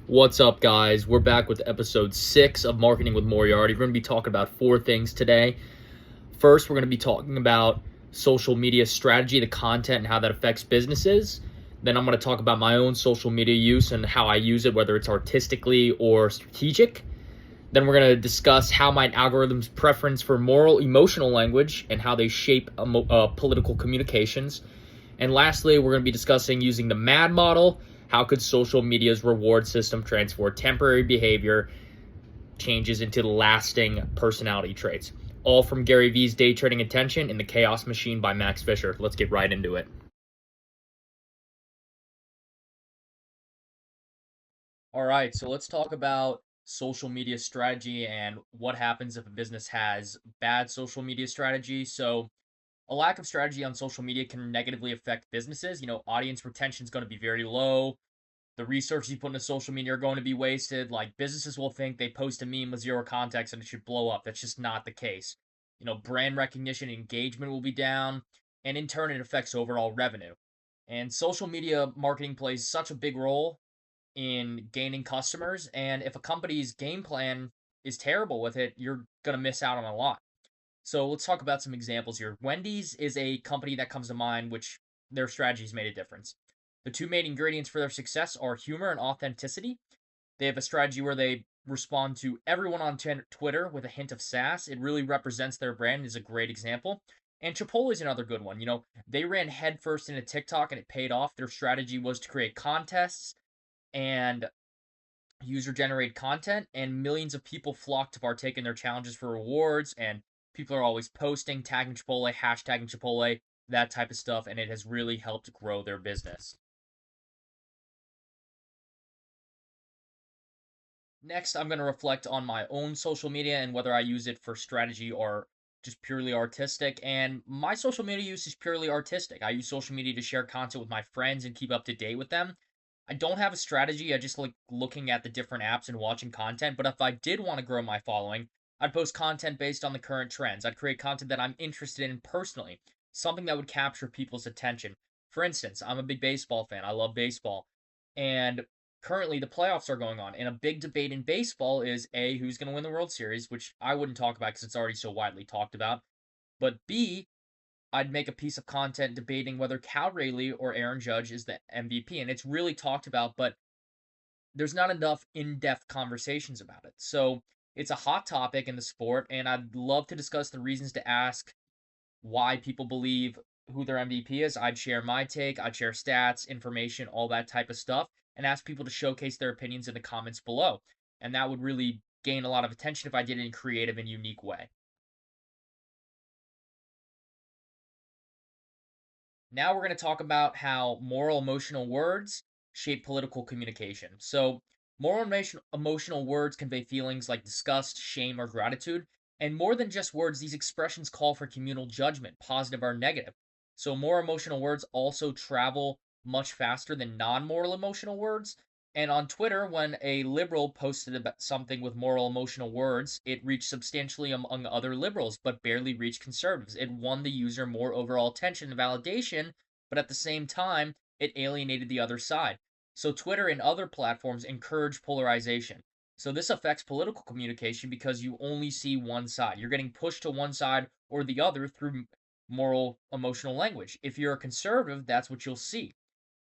What's up, guys? We're back with episode 6 of Marketing with Moriarty. We're going to be talking about four things today. First, we're going to be talking about social media strategy, the content, and how that affects businesses. Then, I'm going to talk about my own social media use and how I use it, whether it's artistically or strategic. Then, we're going to discuss how my algorithm's preference for moral, emotional language and how they shape political communications. And lastly, we're going to be discussing using the MAD model. How could social media's reward system transform temporary behavior changes into lasting personality traits? All from Gary Vee's Day Trading Attention in the Chaos Machine by Max Fisher. Let's get right into it. All right, so let's talk about social media strategy and what happens if a business has bad social media strategy. So, a lack of strategy on social media can negatively affect businesses. Audience retention is going to be very low. The resources you put into social media are going to be wasted. Like, businesses will think they post a meme with zero context and it should blow up. That's just not the case. Brand recognition and engagement will be down, and in turn, it affects overall revenue. And social media marketing plays such a big role in gaining customers. And if a company's game plan is terrible with it, you're going to miss out on a lot. So let's talk about some examples here. Wendy's is a company that comes to mind, which their strategies made a difference. The two main ingredients for their success are humor and authenticity. They have a strategy where they respond to everyone on Twitter with a hint of sass. It really represents their brand and is a great example. And Chipotle is another good one. They ran headfirst into TikTok and it paid off. Their strategy was to create contests and user generated content, and millions of people flock to partake in their challenges for rewards. And people are always posting, tagging Chipotle, hashtagging Chipotle, that type of stuff, and it has really helped grow their business. Next, I'm going to reflect on my own social media and whether I use it for strategy or just purely artistic. And my social media use is purely artistic. I use social media to share content with my friends and keep up to date with them. I don't have a strategy. I just like looking at the different apps and watching content. But if I did want to grow my following, I'd post content based on the current trends. I'd create content that I'm interested in personally, something that would capture people's attention. For instance, I'm a big baseball fan. I love baseball. And currently the playoffs are going on, and a big debate in baseball is A, who's going to win the World Series, which I wouldn't talk about because it's already so widely talked about. But B, I'd make a piece of content debating whether Cal Rayleigh or Aaron Judge is the MVP. And it's really talked about, but there's not enough in depth conversations about it. So it's a hot topic in the sport, and I'd love to discuss the reasons to ask why people believe who their MVP is. I'd share my take, I'd share stats, information, all that type of stuff, and ask people to showcase their opinions in the comments below. And that would really gain a lot of attention if I did it in a creative and unique way. Now we're going to talk about how moral emotional words shape political communication. So, emotional words convey feelings like disgust, shame, or gratitude. And more than just words, these expressions call for communal judgment, positive or negative. So, more emotional words also travel much faster than non moral emotional words. And on Twitter, when a liberal posted about something with moral emotional words, it reached substantially among other liberals, but barely reached conservatives. It won the user more overall attention and validation, but at the same time, it alienated the other side. So Twitter and other platforms encourage polarization. So this affects political communication because you only see one side. You're getting pushed to one side or the other through moral emotional language. If you're a conservative, that's what you'll see.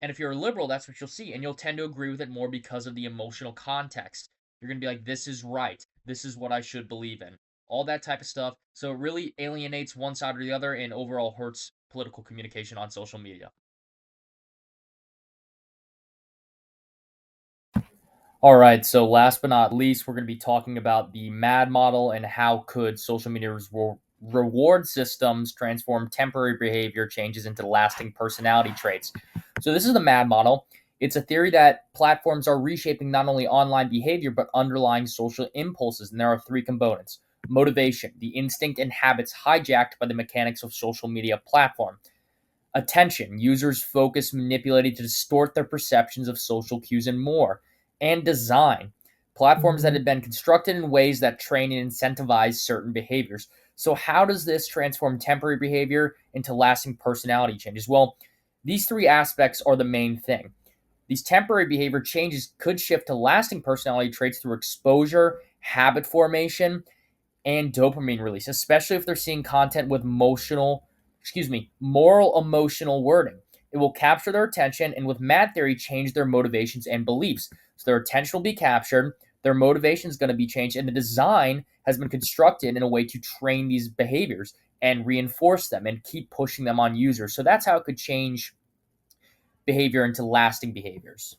And if you're a liberal, that's what you'll see. And you'll tend to agree with it more because of the emotional context. You're going to be like, this is right. This is what I should believe in. All that type of stuff. So it really alienates one side or the other and overall hurts political communication on social media. All right, so last but not least, we're going to be talking about the MAD model and how could social media's reward systems transform temporary behavior changes into lasting personality traits. So this is the MAD model. It's a theory that platforms are reshaping not only online behavior but underlying social impulses, and there are three components: motivation, the instinct and habits hijacked by the mechanics of social media platform; attention, users focus manipulated to distort their perceptions of social cues; and more; and design, platforms that have been constructed in ways that train and incentivize certain behaviors. So, how does this transform temporary behavior into lasting personality changes? Well, these three aspects are the main thing. These temporary behavior changes could shift to lasting personality traits through exposure, habit formation, and dopamine release, especially if they're seeing content with moral emotional wording. It will capture their attention and with mad theory change their motivations and beliefs. So their attention will be captured, their motivation is going to be changed, and the design has been constructed in a way to train these behaviors and reinforce them and keep pushing them on users. So that's how it could change behavior into lasting behaviors.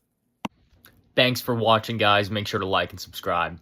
Thanks for watching, guys. Make sure to like and subscribe.